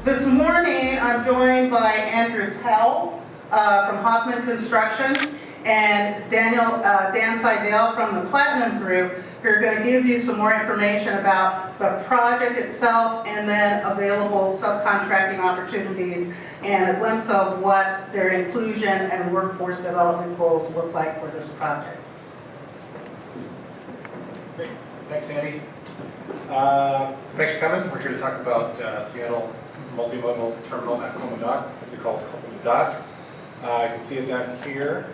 This morning, I'm joined by Andrew Powell from Hoffman Construction and Dan Seydel from the Platinum Group, who are going to give you some more information about the project itself and then available subcontracting opportunities and a glimpse of what their inclusion and workforce development goals look like for this project. Great. Thanks, Sandy. Thanks for coming. We're here to talk about Seattle Multimodal Terminal at Colman Dock. It's actually called Colman Dock. You can see it down here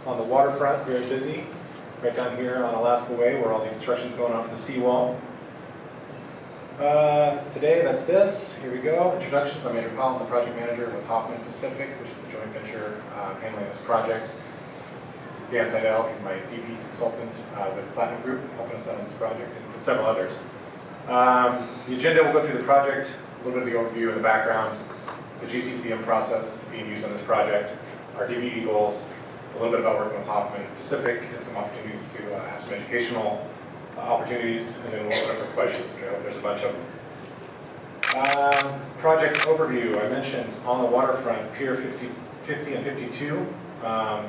on the waterfront, very busy. Right down here on Alaska Way, where all the construction's going on for the seawall. That's today, that's this. Here we go. Introductions. I'm Andrew Powell, I'm the project manager with Hoffman Pacific, which is the joint venture handling this project. This is Dan Seydel. He's my DP consultant with Platinum Group, helping us out on this project, and several others. The agenda will go through the project, a little bit of the overview and the background, the GCCM process being used on this project, our DBE goals, a little bit about working with Hoffman Pacific, and some opportunities to have some educational opportunities, and then we'll open up for questions, which I hope there's a bunch of them. Project overview, I mentioned on the waterfront, Pier 50 and 52,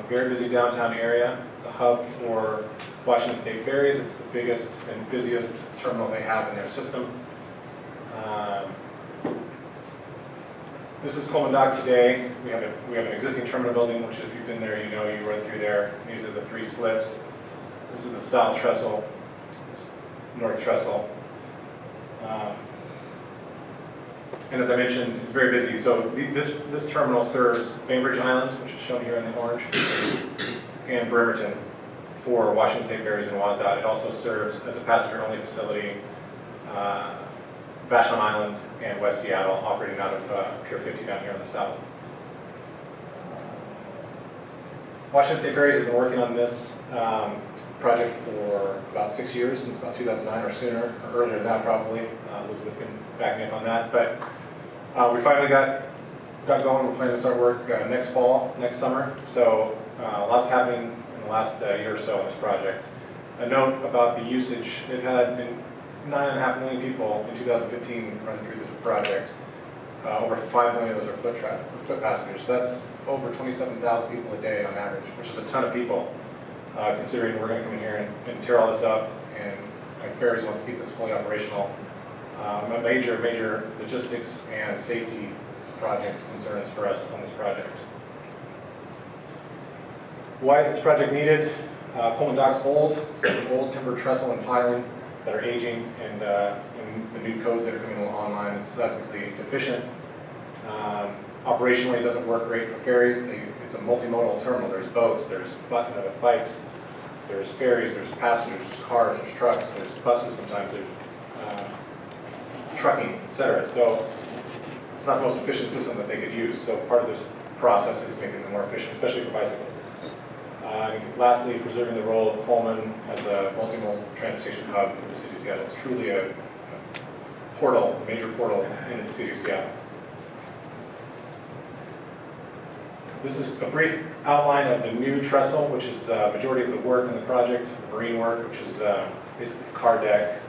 very busy downtown area. It's a hub for Washington State ferries. It's the biggest and busiest terminal they have in their system. This is Colman Dock today. We have an existing terminal building, which if you've been there, you know you run through there. These are the three slips. This is the south trestle, this north trestle. And as I mentioned, it's very busy. So this terminal serves Bainbridge Island, which is shown here in the orange, and Bremerton for Washington State ferries and WASDOT. It also serves as a passenger-only facility Vashon Island and West Seattle, operating out of Pier 50 down here on the south. Washington State Ferries has been working on this project for about 6 years, since about 2009 or sooner, or earlier than that probably. Elizabeth can back me up on that. But we finally got going. We're planning to start work next fall, next summer. So lots happening in the last year or so on this project. A note about the usage. They've had 9.5 million people in 2015 run through this project. Over 5 million of those are foot passengers. So that's over 27,000 people a day on average, which is a ton of people, considering we're going to come in here and tear all this up, and ferries wants to keep this fully operational. A major logistics and safety project concerns for us on this project. Why is this project needed? Colman Dock's old. It's got some old timber trestle and piling that are aging, and the new codes that are coming online, it's simply deficient. Operationally, it doesn't work great for ferries. It's a multimodal terminal. There's boats, there's bikes, there's ferries, there's passengers, there's cars, there's trucks, there's buses sometimes, there's trucking, etc. So it's not the most efficient system that they could use. So part of this process is making them more efficient, especially for bicycles. And lastly, preserving the role of Colman as a multimodal transportation hub for the city of Seattle. It's truly a portal, a major portal into the city of Seattle. This is a brief outline of the new trestle, which is majority of the work in the project, the marine work, which is basically the car deck.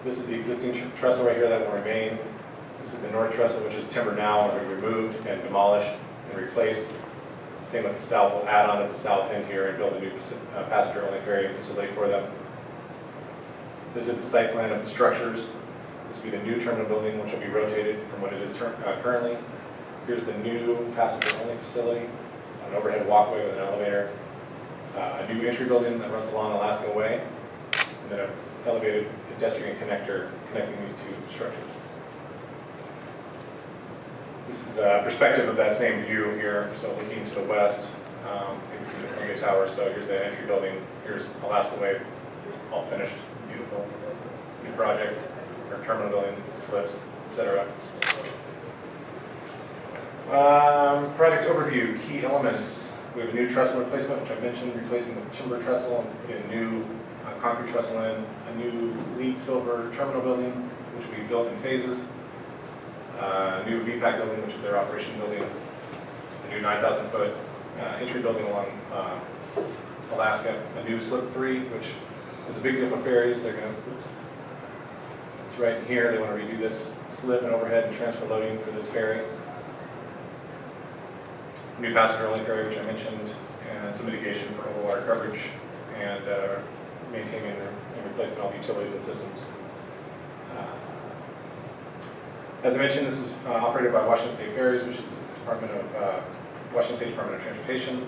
This is the existing trestle right here that will remain. This is the north trestle, which is timber now, and removed and demolished and replaced. Same with the south. We'll add on to the south end here and build a new passenger-only ferry facility for them. This is the site plan of the structures. This will be the new terminal building, which will be rotated from what it is currently. Here's the new passenger-only facility, an overhead walkway with an elevator, a new entry building that runs along Alaska Way, and then an elevated pedestrian connector connecting these two structures. This is a perspective of that same view here, so looking to the west, maybe from the Columbia Tower. So here's the entry building, here's Alaska Way, all finished, beautiful new project, our terminal building, slips, etc. Project overview, key elements. We have a new trestle replacement, which I mentioned, replacing the timber trestle and putting a new concrete trestle in, a new lead silver terminal building, which will be built in phases. New VPAC building, which is their operation building, a new 9,000-foot entry building along Alaska, a new slip 3, which is a big deal for ferries. They're going to, right in here. They want to redo this slip and overhead and transfer loading for this ferry. New passenger-only ferry, which I mentioned, and some mitigation for overwater coverage, and maintaining and replacing all the utilities and systems. As I mentioned, this is operated by Washington State Ferries, which is the Department of Washington State Department of Transportation.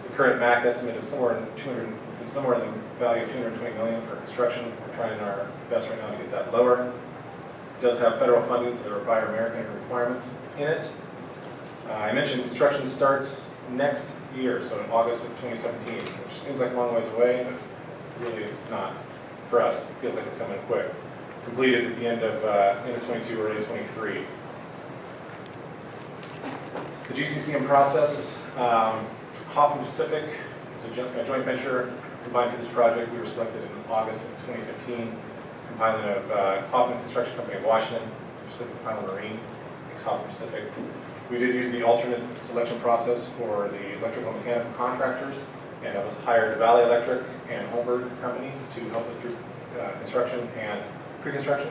The current MAC estimate is somewhere in the value of $220 million for construction. We're trying our best right now to get that lower. It does have federal funding, so there are Buy American requirements in it. I mentioned construction starts next year, so in August of 2017, which seems like a long ways away, but really it's not for us. It feels like it's coming quick. Completed at the end of 22, early 23. The GCCM process, Hoffman Pacific is a joint venture combined for this project. We were selected in August of 2015. Compiling of Hoffman Construction Company of Washington, Pacific Pilot Marine, Hoffman Pacific. We did use the alternate selection process for the electrical and mechanical contractors, and it was hired Valley Electric and Holmberg Company to help us through construction and pre-construction.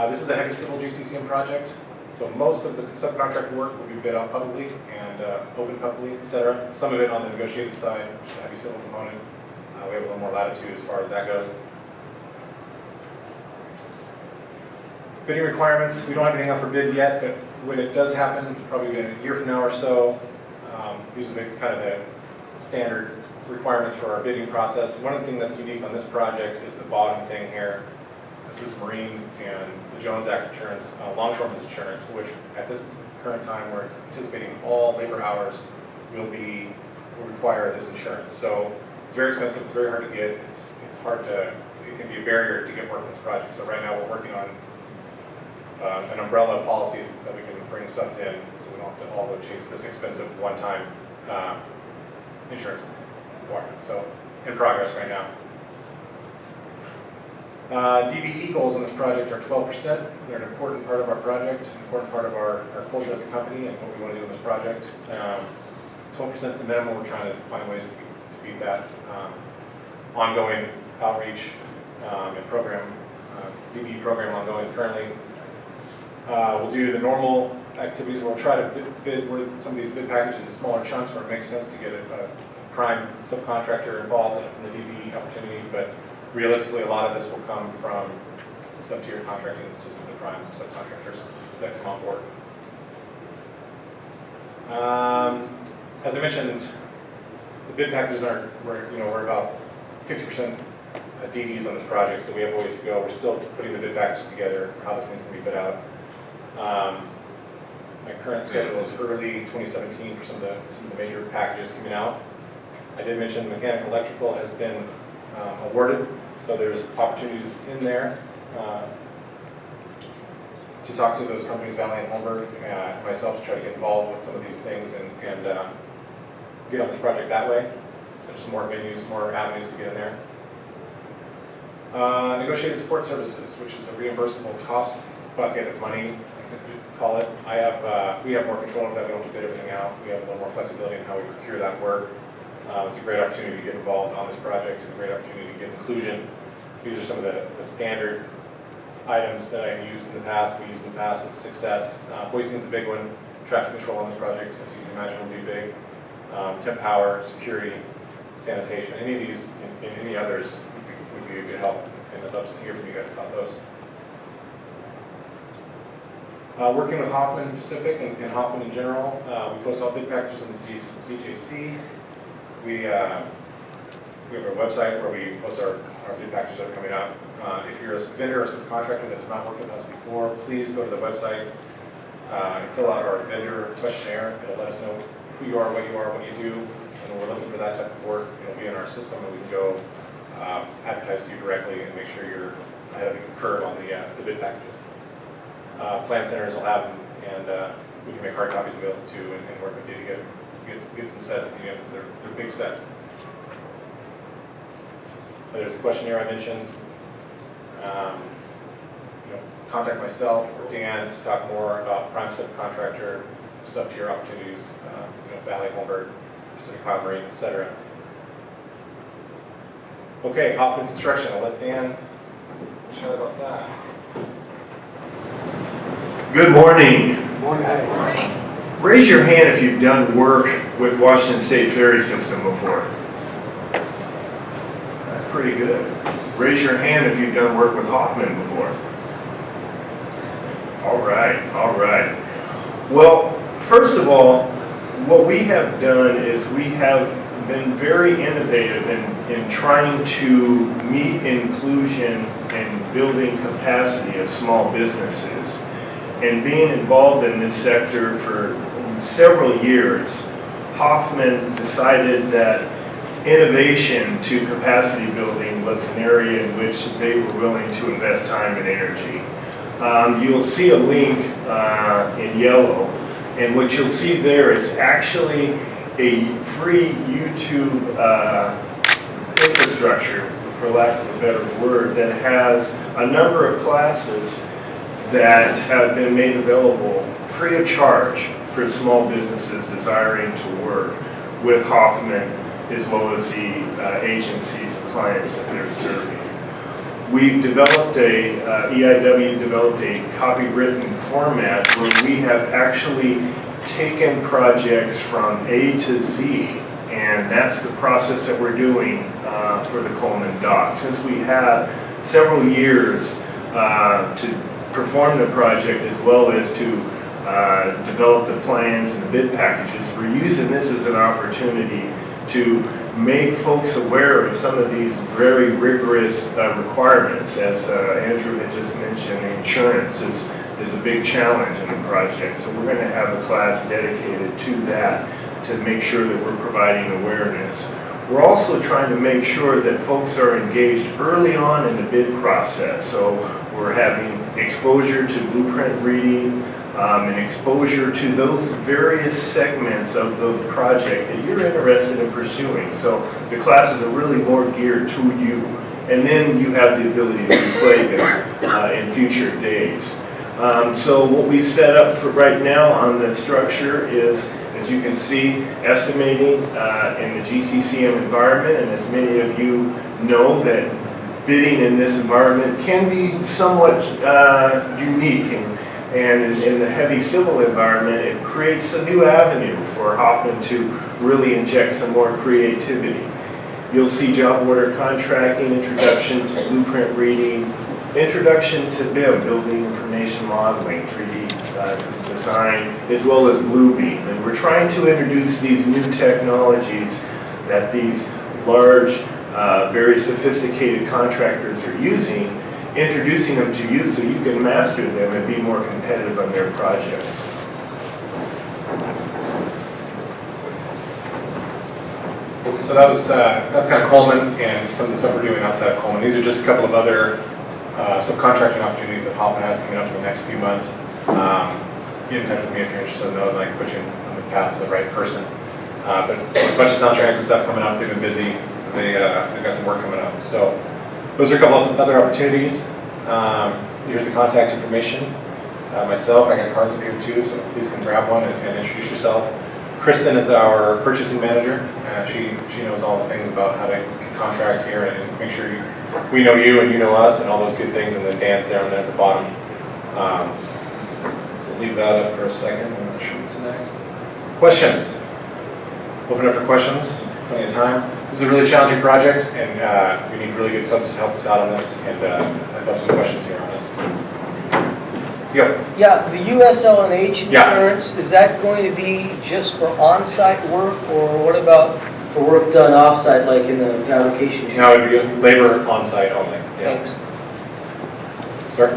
This is a heavy civil GCCM project, so most of the subcontract work will be bid out publicly and open publicly, etc. Some of it on the negotiated side, which is the heavy civil component. We have a little more latitude as far as that goes. Bidding requirements, we don't have anything out for bid yet, but when it does happen, probably in a year from now or so, these are the kind of the standard requirements for our bidding process. One of the things that's unique on this project is the bottom thing here. This is Marine and the Jones Act insurance, longshoreman's insurance, which at this current time we're anticipating all labor hours will require this insurance. So it's very expensive, it's very hard to get, it's hard to, it can be a barrier to get work on this project. So right now we're working on an umbrella policy that we can bring subs in, so we don't have to all go chase this expensive one-time insurance requirement. So in progress right now. DBE goals on this project are 12%. They're an important part of our project, an important part of our culture as a company and what we want to do in this project. 12% is the minimum. We're trying to find ways to beat that. Ongoing outreach and program, DBE program ongoing currently. We'll do the normal activities. We'll try to bid with some of these bid packages in smaller chunks where it makes sense to get a prime subcontractor involved in the DBE opportunity, but realistically, a lot of this will come from sub-tier contracting system, the prime subcontractors that come on board. As I mentioned, the bid packages we're about 50% DDs on this project, so we have a ways to go. We're still putting the bid packages together, how this thing's going to be bid out. My current schedule is early 2017 for some of the major packages coming out. I did mention mechanical electrical has been awarded, so there's opportunities in there to talk to those companies, Valley and Holmberg, myself, to try to get involved with some of these things and get on this project that way. So there's more venues, more avenues to get in there. Negotiated support services, which is a reimbursable cost bucket of money, call it. We have more control over that. We don't have to bid everything out. We have a little more flexibility in how we procure that work. It's a great opportunity to get involved on this project, and a great opportunity to get inclusion. These are some of the standard items that I've used in the past. We used in the past with success. Hoisting's a big one. Traffic control on this project, as you can imagine, will be big. Temp power, security, sanitation. Any of these and any others would be a good help, and I'd love to hear from you guys about those. Working with Hoffman Pacific and Hoffman in general, we post all bid packages on the DJC. We have a website where we post our bid packages that are coming out. If you're a vendor or subcontractor that has not worked with us before, please go to the website and fill out our vendor questionnaire. It'll let us know who you are, what you do, and when we're looking for that type of work, it'll be in our system, and we can go advertise to you directly and make sure you're ahead of the curve on the bid packages. Plan centers will have them, and we can make hard copies available too, and work with you to get some sets if you need them, because they're big sets. There's the questionnaire I mentioned. Contact myself or Dan to talk more about prime subcontractor, sub-tier opportunities, Valley, Holmberg, Pacific Pilot Marine, etc. Okay, Hoffman Construction. I'll let Dan Sorry about that. Good morning. Good morning. Raise your hand if you've done work with Washington State Ferry System before. That's pretty good. Raise your hand if you've done work with Hoffman before. All right, all right. Well, first of all, what we have done is we have been very innovative in trying to meet inclusion and building capacity of small businesses. And being involved in this sector for several years, Hoffman decided that innovation to capacity building was an area in which they were willing to invest time and energy. You'll see a link in yellow, and what you'll see there is actually a free YouTube infrastructure, for lack of a better word, that has a number of classes that have been made available free of charge for small businesses desiring to work with Hoffman as well as the agencies and clients that they're serving. We've developed EIW developed a copywritten format where we have actually taken projects from A to Z, and that's the process that we're doing for the Colman Dock. Since we have several years to perform the project as well as to develop the plans and the bid packages, we're using this as an opportunity to make folks aware of some of these very rigorous requirements. As Andrew had just mentioned, insurance is a big challenge in the project. So we're going to have a class dedicated to that to make sure that we're providing awareness. We're also trying to make sure that folks are engaged early on in the bid process. So we're having exposure to blueprint reading, and exposure to those various segments of the project that you're interested in pursuing. So the classes are really more geared to you, and then you have the ability to display them in future days. So what we've set up for right now on the structure is, as you can see, estimating in the GCCM environment, and as many of you know, that bidding in this environment can be somewhat unique, and in the heavy civil environment, it creates a new avenue for Hoffman to really inject some more creativity. You'll see job order contracting, introduction to blueprint reading, introduction to BIM, building information modeling, 3D design, as well as Bluebeam. And we're trying to introduce these new technologies that these large, very sophisticated contractors are using, introducing them to you so you can master them and be more competitive on their projects. So that's kind of Colman and some of the stuff we're doing outside of Colman. These are just a couple of other subcontracting opportunities that Hoffman has coming up in the next few months. Get in touch with me if you're interested in those, and I can put you on the path to the right person. But a bunch of sound transit stuff coming up. They've been busy. They've got some work coming up. So those are a couple of other opportunities. Here's the contact information. Myself, I got cards up here too, so please come grab one and introduce yourself. Kristen is our purchasing manager. She knows all the things about how to get contracts here and make sure we know you and you know us and all those good things. And then Dan's down there at the bottom. So we'll leave that up for a second. I'm not sure what's next. Questions? Open up for questions. Plenty of time. This is a really challenging project, and we need really good subs to help us out on this. And I'd love some questions here on this. Yeah, the USL&H insurance, is that going to be just for on-site work, or what about for work done off-site, like in the fabrication shop? No, it would be labor on-site only. Yeah. Thanks. Sir?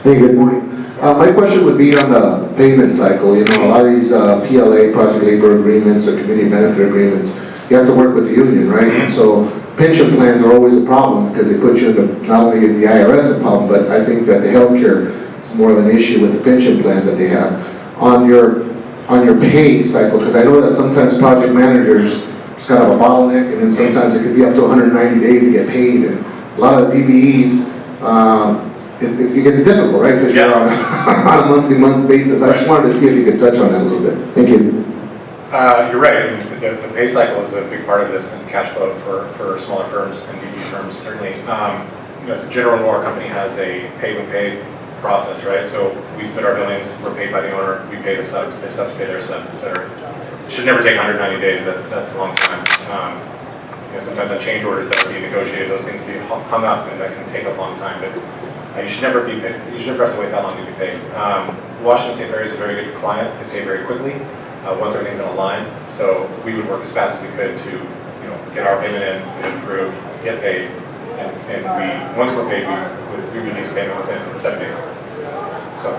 Hey, good morning. My question would be on the payment cycle. You know, a lot of these PLA, project labor agreements or community benefit agreements, you have to work with the union, right? Mm-hmm. So pension plans are always a problem because they put you into, not only is the IRS a problem, but I think that the healthcare is more of an issue with the pension plans that they have. On your pay cycle, because I know that sometimes project managers, it's kind of a bottleneck, and then sometimes it could be up to 190 days to get paid, and a lot of the DBEs, it gets difficult, right? Because you're on a month basis. I just wanted to see if you could touch on that a little bit. Thank you. You're right. I mean, the pay cycle is a big part of this, and cash flow for smaller firms and DB firms certainly. As a general rule, our company has a pay-when-paid process, right? So we submit our billings, we're paid by the owner, we pay the subs, they subs pay their subs, etc. It should never take 190 days. That's a long time. Sometimes on change orders that are being negotiated, those things get hung up, and that can take a long time. But you should never have to wait that long to be paid. Washington St. Mary's is a very good client. They pay very quickly once everything's in a line. So we would work as fast as we could to get our payment in, get approved, get paid, and once we're paid, we release payment within 7 days. So.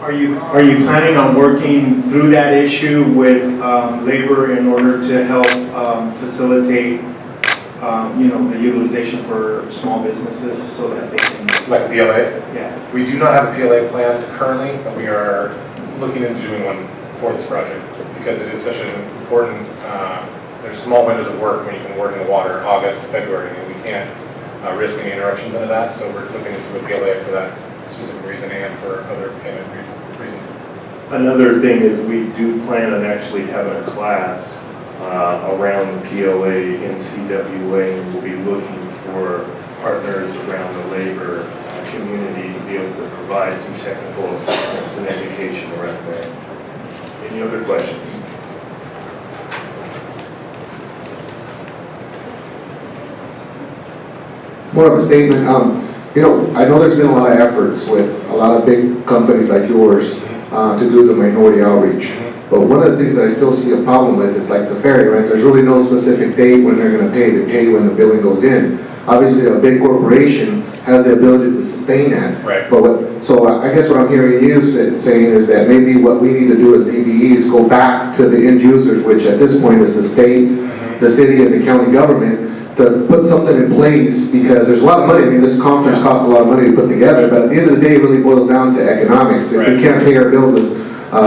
Are you planning on working through that issue with labor in order to help facilitate, the utilization for small businesses so that they can? Like a PLA? Yeah. We do not have a PLA planned currently, but we are looking into doing one for this project because it is such an important, there's small windows of work when you can work in the water, August to February, and we can't risk any interruptions into that, so we're looking into a PLA for that specific reason and for other payment reasons. Another thing is we do plan on actually having a class around the PLA in CWA, and we'll be looking for partners around the labor community to be able to provide some technical assistance and education around that. Any other questions? More of a statement. I know there's been a lot of efforts with a lot of big companies like yours to do the minority outreach. But one of the things that I still see a problem with is like the ferry rent. There's really no specific date when they're going to pay. They pay when the billing goes in. Obviously, a big corporation has the ability to sustain that. Right. But so I guess what I'm hearing you saying is that maybe what we need to do as DBE is go back to the end users, which at this point is the state, the city, and the county government, to put something in place, because there's a lot of money. I mean, this conference costs a lot of money to put together, but at the end of the day, it really boils down to economics. If we can't pay our bills as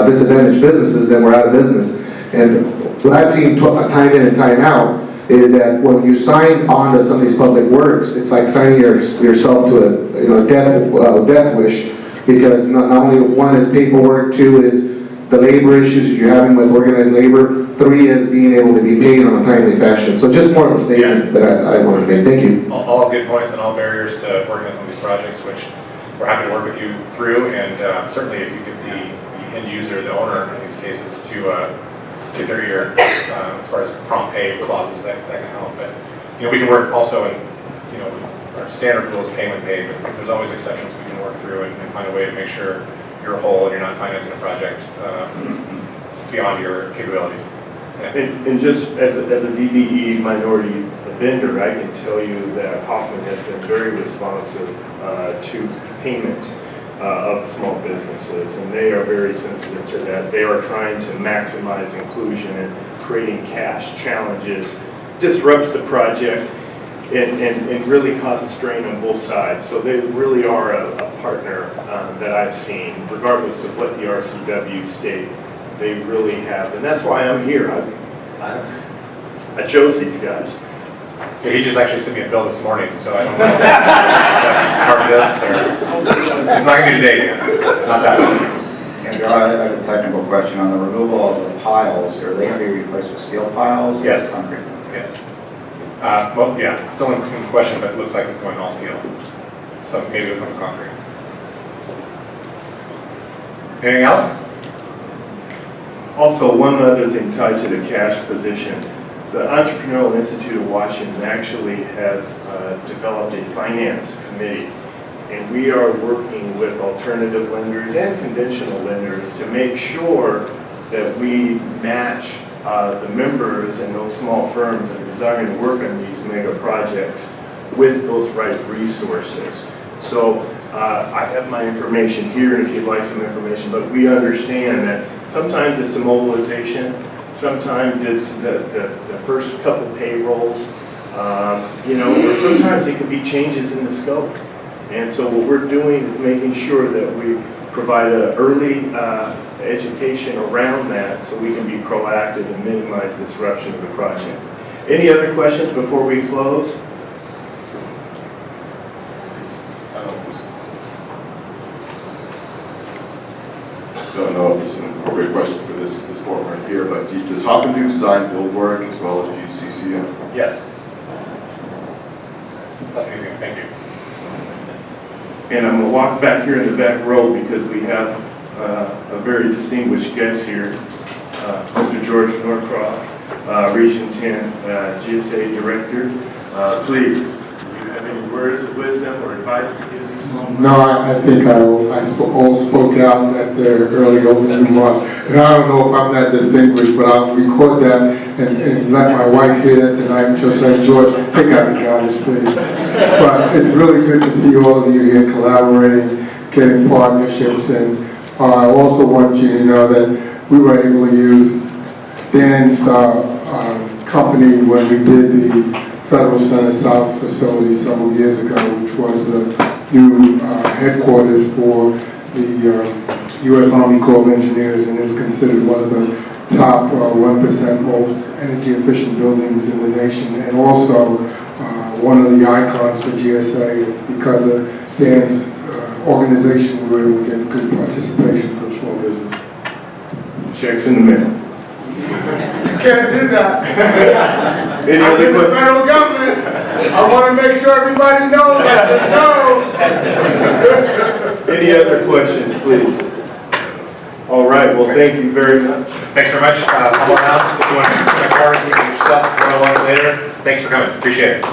disadvantaged businesses, then we're out of business. And what I've seen time in and time out is that when you sign on to some of these public works, it's like signing yourself to a death wish, because not only one is paperwork, two is the labor issues you're having with organized labor, three is being able to be paid on a timely fashion. So just more of a statement that I wanted to make. Thank you. All good points and all barriers to working on some of these projects, which we're happy to work with you through. And certainly if you get the end user, the owner in these cases, to get their ear as far as prompt pay clauses, that can help. But we can work also in our standard rules, pay when paid, but there's always exceptions we can work through and find a way to make sure you're whole and you're not financing a project beyond your capabilities. Yeah. And just as a DBE minority vendor, I can tell you that Hoffman has been very responsive to payment of small businesses, and they are very sensitive to that. They are trying to maximize inclusion, and creating cash challenges disrupts the project and really causes strain on both sides. So they really are a partner that I've seen, regardless of what the RCW state. They really have, and that's why I'm here. I chose these guys. Yeah, he just actually sent me a bill this morning, so I don't know if that's part of this, or it's not going to be today yet. Not that one. Andrew, I have a technical question on the removal of the piles. Are they going to be replaced with steel piles? Yes. Or concrete? Yes. Well, yeah, still in question, but it looks like it's going all steel. So maybe with some concrete. Anything else? Also, one other thing tied to the cash position. The Entrepreneurial Institute of Washington actually has developed a finance committee, and we are working with alternative lenders and conventional lenders to make sure that we match the members and those small firms that are desiring to work on these mega projects with those right resources. So I have my information here if you'd like some information, but we understand that sometimes it's a mobilization, sometimes it's the first couple payrolls, or sometimes it can be changes in the scope. And so what we're doing is making sure that we provide an early education around that so we can be proactive and minimize disruption of the project. Any other questions before we close? don't know if it's an appropriate question for this forum right here, but does Hoffman do design build work as well as GCCM? Yes. That's easy, thank you. And I'm going to walk back here in the back row because we have a very distinguished guest here, Mr. George Norcroft, Region 10 GSA Director. Please, do you have any words of wisdom or advice to give these small? No, I think all spoke out at their early opening remarks. And I don't know if I'm that distinguished, but I'll record that and let my wife hear that tonight. She'll say, George, take out the garbage, please. But it's really good to see all of you here collaborating, getting partnerships. And I also want you to know that we were able to use Dan's company when we did the Federal Center South facility several years ago, which was the new headquarters for the U.S. Army Corps of Engineers, and is considered one of the top 1% most energy efficient buildings in the nation, and also one of the icons for GSA. Because of Dan's organization, we were able to get good participation from small business. Checks in the mail. Can't do that. Any I'm other in the questions? federal government. I want to make sure everybody knows. I said no. Any other questions, please? All right, well, thank you very much. Thanks very much. Come on down, if you want to come to the car, you can do stuff one-on-one later. Thanks for coming, appreciate it.